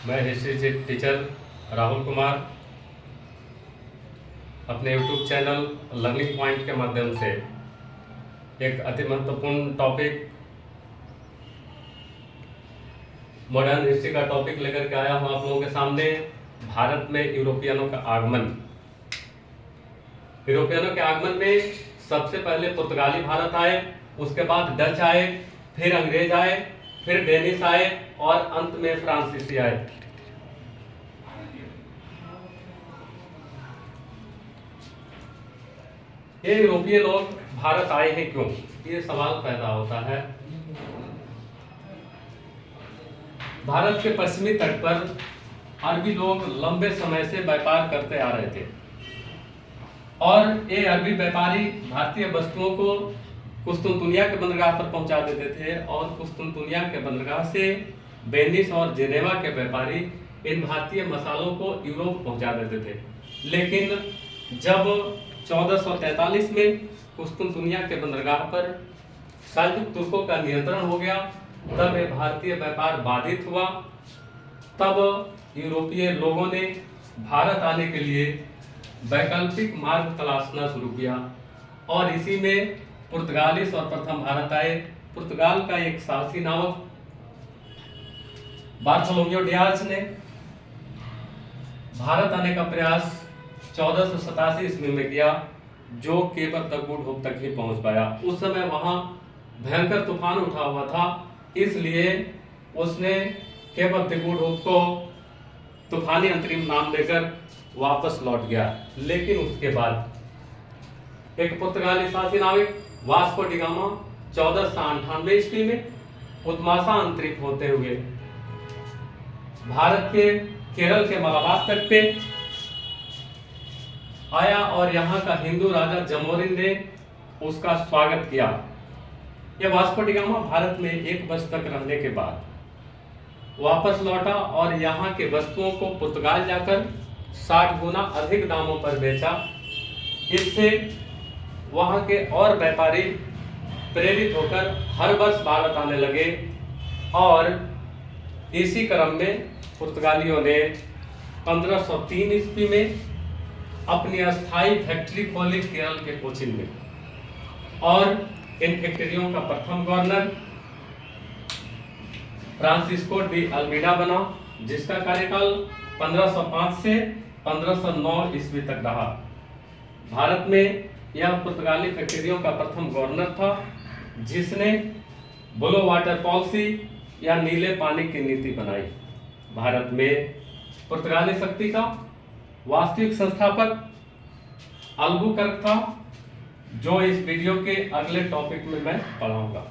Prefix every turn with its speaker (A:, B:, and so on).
A: मैं history teacher Rahul Kumar अपने YouTube channel learning point के माध्यम से एक अति महत्वपूर्ण टॉपिक मॉडर्न हिस्ट्री का टॉपिक लेकर के आया हूँ आप लोगों के सामने। भारत में यूरोपियनों का आगमन। यूरोपियनों के आगमन में सबसे पहले पुर्तगाली भारत आए, उसके बाद डच आए, फिर अंग्रेज आए, फिर डेनिश आए और अंत में फ्रांसीसी आए। ये यूरोपीय लोग भारत आए हैं क्यों, ये सवाल पैदा होता है। भारत के पश्चिमी तट पर अरबी लोग लंबे समय से व्यापार करते आ रहे थे और ये अरबी व्यापारी भारतीय वस्तुओं को कुस्तुनतुनिया के बंदरगाह पर पहुंचा देते थे और कुस्तुनतुनिया के बंदरगाह से वेनिस और जेनेवा के व्यापारी इन भारतीय मसालों को यूरोप पहुंचा देते थे। लेकिन जब 1443 में कुस्तुनतुनिया के बंदरगाह पर सेल्जुक तुर्कों का नियंत्रण हो गया, तब ये भारतीय व्यापार बाधित हुआ। तब यूरोपीय लोगों ने भारत आने के लिए वैकल्पिक मार्ग तलाशना शुरू किया और इसी में पुर्तगाली सर्वप्रथम भारत आए। पुर्तगाल का एक साहसी नावक बार्थोलोमेओ डियाज ने भारत आने का प्रयास 1487 ईस्वी में किया, जो केप द गुड होप तक ही पहुंच पाया। उस समय वहां भयंकर तूफान उठा हुआ था, इसलिए उसने केप द गुड होप को तूफानी अंतरिम नाम देकर वापस लौट गया। लेकिन उसके बाद एक पुर्तगाली शासी नाविक वास्को डी गामा 1498 ईस्वी में उत्मासा अंतरित होते हुए भारत के केरल के मलाबार तट पे आया और यहाँ का हिंदू राजा जमोरिन ने उसका स्वागत किया। यह वास्को डी गामा भारत में एक वर्ष तक रहने के बाद वापस लौटा और यहाँ के वस्तुओं को पुर्तगाल जाकर 60 गुना अधिक दामों पर बेचा। इससे वहाँ के और व्यापारी प्रेरित होकर हर वर्ष भारत आने लगे और इसी क्रम में पुर्तगालियों ने 1503 ईस्वी में अपनी अस्थायी फैक्ट्री खोली केरल के कोचिन में और इन फैक्ट्रियों का प्रथम गवर्नर फ्रांसिस्को डी अल्मीडा बना, जिसका कार्यकाल 1505 से 1509 ईस्वी तक रहा। भारत में यह पुर्तगाली फैक्ट्रियों का प्रथम गवर्नर था, जिसने ब्लू वाटर पॉलिसी या नीले पानी की नीति बनाई। भारत में पुर्तगाली शक्ति का वास्तविक संस्थापक अल्बुकर्क था, जो इस वीडियो के अगले टॉपिक में मैं पढ़ाऊंगा।